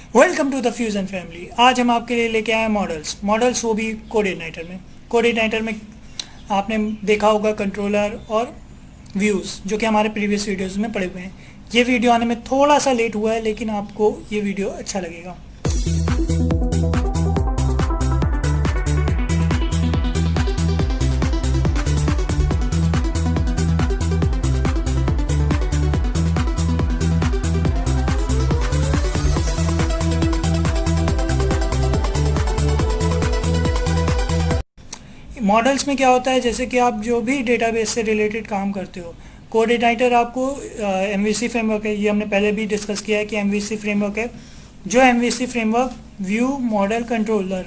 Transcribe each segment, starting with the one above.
Welcome to the fusion family. आज हम आपके लिए लेके आए हैं मॉडल्स वो भी कोड इग्नाइटर में आपने देखा होगा कंट्रोलर और व्यूज़ जो कि हमारे प्रीवियस वीडियोस में पड़े हुए हैं। ये वीडियो आने में थोड़ा सा लेट हुआ है लेकिन आपको ये वीडियो अच्छा लगेगा। मॉडल्स में क्या होता है, जैसे कि आप जो भी डेटाबेस से रिलेटेड काम करते हो, कोड इग्नाइटर आपको एमवीसी फ्रेमवर्क है। ये हमने पहले भी डिस्कस किया है कि एमवीसी फ्रेमवर्क है। जो MVC framework view, model, controller,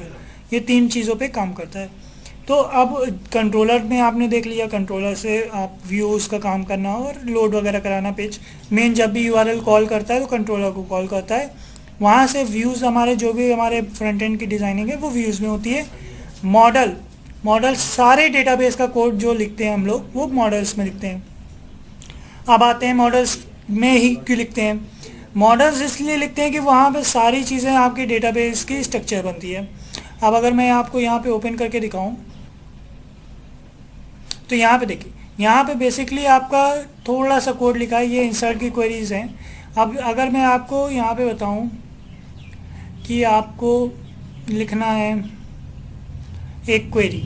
ये तीन चीज़ों पे काम करता है। तो अब कंट्रोलर में आपने देख लिया, कंट्रोलर से आप व्यूज़ का काम करना और लोड वगैरह कराना पेज। मेन जब भी यूआरएल कॉल करता है तो कंट्रोलर को कॉल करता है। वहाँ से व्यूज़ हमारे जो भी हमारे फ्रंट एंड की डिज़ाइनिंग है वो व्यूज़ में होती है। मॉडल सारे डेटाबेस का कोड जो लिखते हैं हम लोग वो मॉडल्स में लिखते हैं। अब आते हैं मॉडल्स में ही क्यों लिखते हैं। मॉडल्स इसलिए लिखते हैं कि वहाँ पे सारी चीज़ें आपके डेटाबेस की स्ट्रक्चर बनती है। अब अगर मैं आपको यहाँ पे ओपन करके दिखाऊं तो यहाँ पे देखिए, यहाँ पे बेसिकली आपका थोड़ा सा कोड लिखा है, ये इंसर्ट की क्वेरीज हैं। अब अगर मैं आपको यहाँ पे बताऊँ कि आपको लिखना है एक क्वेरी,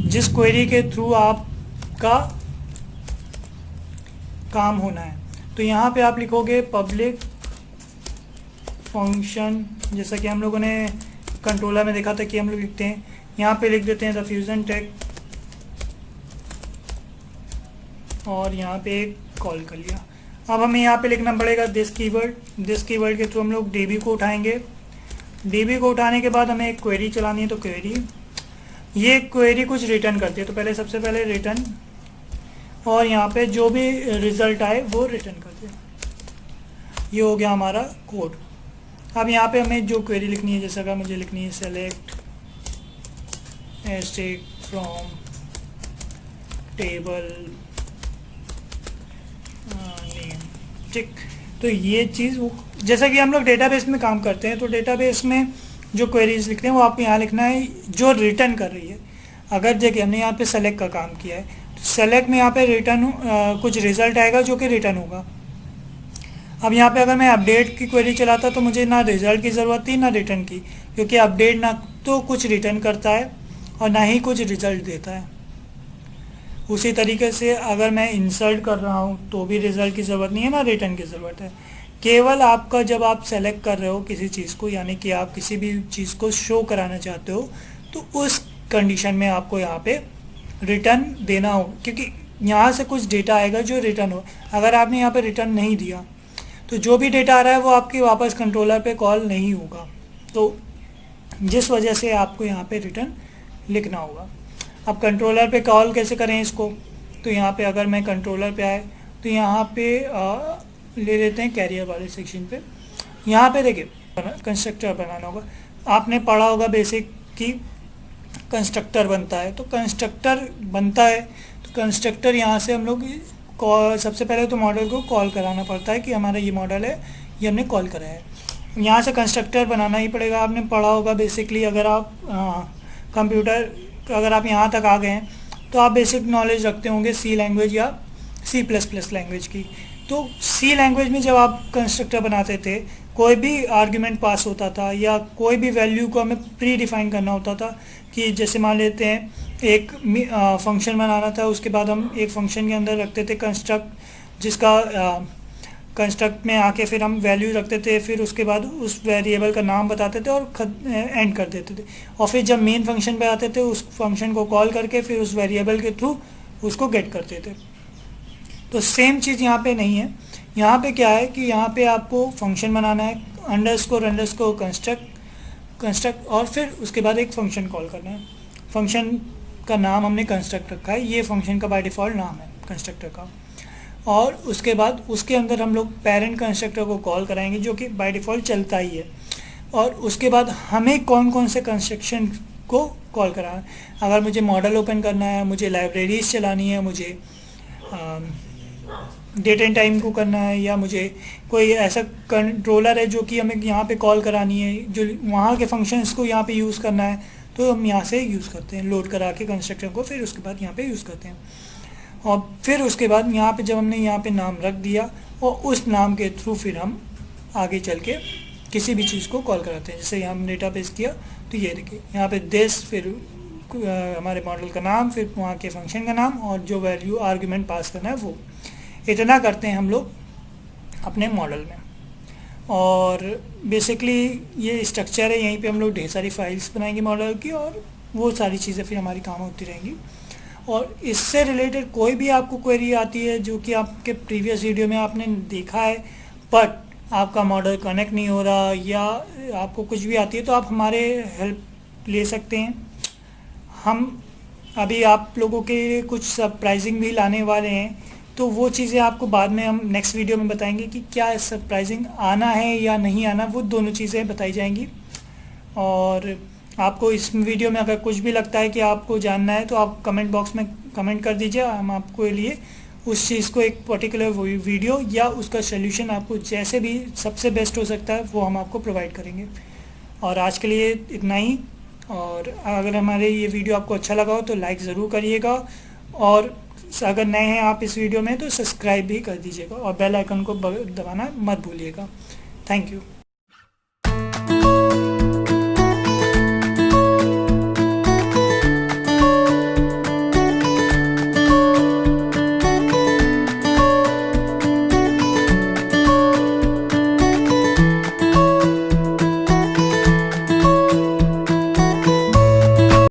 जिस क्वेरी के थ्रू आपका काम होना है, तो यहाँ पे आप लिखोगे पब्लिक फंक्शन, जैसा कि हम लोगों ने कंट्रोलर में देखा था कि हम लोग लिखते हैं। यहाँ पे लिख देते हैं द फ्यूजन टेक और यहाँ पे कॉल कर लिया। अब हमें यहाँ पे लिखना पड़ेगा दिस कीवर्ड के थ्रू हम लोग डीबी को उठाएंगे। डीबी को उठाने के बाद हमें एक क्वेरी चलानी है, तो ये क्वेरी कुछ रिटर्न करती है। तो पहले सबसे पहले रिटर्न, और यहाँ पे जो भी रिजल्ट आए वो रिटर्न करते हैं। ये हो गया हमारा कोड। अब यहाँ पे हमें जो क्वेरी लिखनी है, जैसा कि मुझे लिखनी है select asterisk from table name, ठीक। तो ये चीज़ जैसा कि हम लोग डेटाबेस में काम करते हैं, तो डेटाबेस में जो क्वेरीज लिखते हैं वो आपको यहाँ लिखना है जो रिटर्न कर रही है। अगर देखिए हमने यहाँ पे सेलेक्ट का काम किया है, तो सेलेक्ट में यहाँ पे रिटर्न कुछ रिजल्ट आएगा जो कि रिटर्न होगा। अब यहाँ पे अगर मैं अपडेट की क्वेरी चलाता तो मुझे ना रिजल्ट की ज़रूरत थी ना रिटर्न की, क्योंकि अपडेट ना तो कुछ रिटर्न करता है और ना ही कुछ रिजल्ट देता है। उसी तरीके से अगर मैं इंसर्ट कर रहा हूँ तो भी रिजल्ट की ज़रूरत नहीं है ना रिटर्न की ज़रूरत है। केवल आपका जब आप सेलेक्ट कर रहे हो किसी चीज़ को, यानी कि आप किसी भी चीज़ को शो कराना चाहते हो, तो उस कंडीशन में आपको यहाँ पे रिटर्न देना हो, क्योंकि यहाँ से कुछ डेटा आएगा जो रिटर्न हो। अगर आपने यहाँ पे रिटर्न नहीं दिया तो जो भी डेटा आ रहा है वो आपके वापस कंट्रोलर पे कॉल नहीं होगा। तो जिस वजह से आपको यहाँ पे रिटर्न लिखना होगा। अब कंट्रोलर पे कॉल कैसे करें इसको, तो यहाँ पे अगर मैं कंट्रोलर पे आए तो यहाँ पे ले लेते हैं कैरियर वाले सेक्शन पे। यहाँ पे देखिए कंस्ट्रक्टर बनाना होगा। आपने पढ़ा होगा बेसिक कि कंस्ट्रक्टर बनता है, तो कंस्ट्रक्टर बनता है तो कंस्ट्रक्टर यहाँ से हम लोग सबसे पहले तो मॉडल को कॉल कराना पड़ता है कि हमारा ये मॉडल है, ये हमने कॉल करा है। यहाँ से कंस्ट्रक्टर बनाना ही पड़ेगा। आपने पढ़ा होगा बेसिकली, अगर आप कंप्यूटर अगर आप यहाँ तक आ गए हैं तो आप बेसिक नॉलेज रखते होंगे सी लैंग्वेज या C++ लैंग्वेज की। तो सी लैंग्वेज में जब आप कंस्ट्रक्टर बनाते थे, कोई भी आर्ग्यूमेंट पास होता था या कोई भी वैल्यू को हमें प्री डिफाइन करना होता था, कि जैसे मान लेते हैं एक फंक्शन बनाना था, उसके बाद हम एक फंक्शन के अंदर रखते थे कंस्ट्रक्ट, जिसका कंस्ट्रक्ट में आके फिर हम वैल्यू रखते थे, फिर उसके बाद उस वेरिएबल का नाम बताते थे और एंड कर देते थे। और फिर जब मेन फंक्शन पे आते थे उस फंक्शन को कॉल करके फिर उस वेरिएबल के थ्रू उसको गेट करते थे। तो सेम चीज़ यहाँ पे नहीं है। यहाँ पे क्या है कि यहाँ पे आपको फंक्शन बनाना है, अंडरस्कोर कंस्ट्रक्ट और फिर उसके बाद एक फंक्शन कॉल करना है। फंक्शन का नाम हमने कंस्ट्रक्ट रखा है, ये फंक्शन का बाय डिफ़ॉल्ट नाम है कंस्ट्रक्टर का। और उसके बाद उसके अंदर हम लोग पेरेंट कंस्ट्रक्टर को कॉल कराएंगे जो कि बाय डिफ़ॉल्ट चलता ही है। और उसके बाद हमें कौन कौन से कंस्ट्रक्शन को कॉल कराना है। अगर मुझे मॉडल ओपन करना है, मुझे लाइब्रेरीज चलानी है, मुझे डेट एंड टाइम को करना है, या मुझे कोई ऐसा कंट्रोलर है जो कि हमें यहाँ पे कॉल करानी है, जो वहाँ के फंक्शंस को यहाँ पे यूज़ करना है, तो हम यहाँ से यूज़ करते हैं, लोड करा के कंस्ट्रक्टर को, फिर उसके बाद यहाँ पे यूज़ करते हैं। और फिर उसके बाद यहाँ पे जब हमने यहाँ पे नाम रख दिया, और उस नाम के थ्रू फिर हम आगे चल के किसी भी चीज़ को कॉल कराते हैं। जैसे हम डेटाबेस किया तो ये देखिए यहाँ पे दिस, फिर हमारे मॉडल का नाम, फिर वहाँ के फंक्शन का नाम, और जो वैल्यू आर्ग्यूमेंट पास करना है वो। इतना करते हैं हम लोग अपने मॉडल में। और बेसिकली ये स्ट्रक्चर है, यहीं पे हम लोग ढेर सारी फाइल्स बनाएंगे मॉडल की, और वो सारी चीज़ें फिर हमारी काम होती रहेंगी। और इससे रिलेटेड कोई भी आपको क्वेरी आती है जो कि आपके प्रीवियस वीडियो में आपने देखा है बट आपका मॉडल कनेक्ट नहीं हो रहा, या आपको कुछ भी आती है, तो आप हमारे हेल्प ले सकते हैं। हम अभी आप लोगों के कुछ सरप्राइजिंग भी लाने वाले हैं, तो वो चीज़ें आपको बाद में हम नेक्स्ट वीडियो में बताएंगे कि क्या सरप्राइजिंग आना है या नहीं आना, वो दोनों चीज़ें बताई जाएंगी। और आपको इस वीडियो में अगर कुछ भी लगता है कि आपको जानना है तो आप कमेंट बॉक्स में कमेंट कर दीजिए, हम आपको लिए उस चीज़ को एक पर्टिकुलर वीडियो या उसका सोल्यूशन आपको जैसे भी सबसे बेस्ट हो सकता है वो हम आपको प्रोवाइड करेंगे। और आज के लिए इतना ही। और अगर हमारे ये वीडियो आपको अच्छा लगा हो तो लाइक ज़रूर करिएगा, और अगर नए हैं आप इस वीडियो में तो सब्सक्राइब भी कर दीजिएगा, और बेल आइकन को दबाना मत भूलिएगा। Thank you.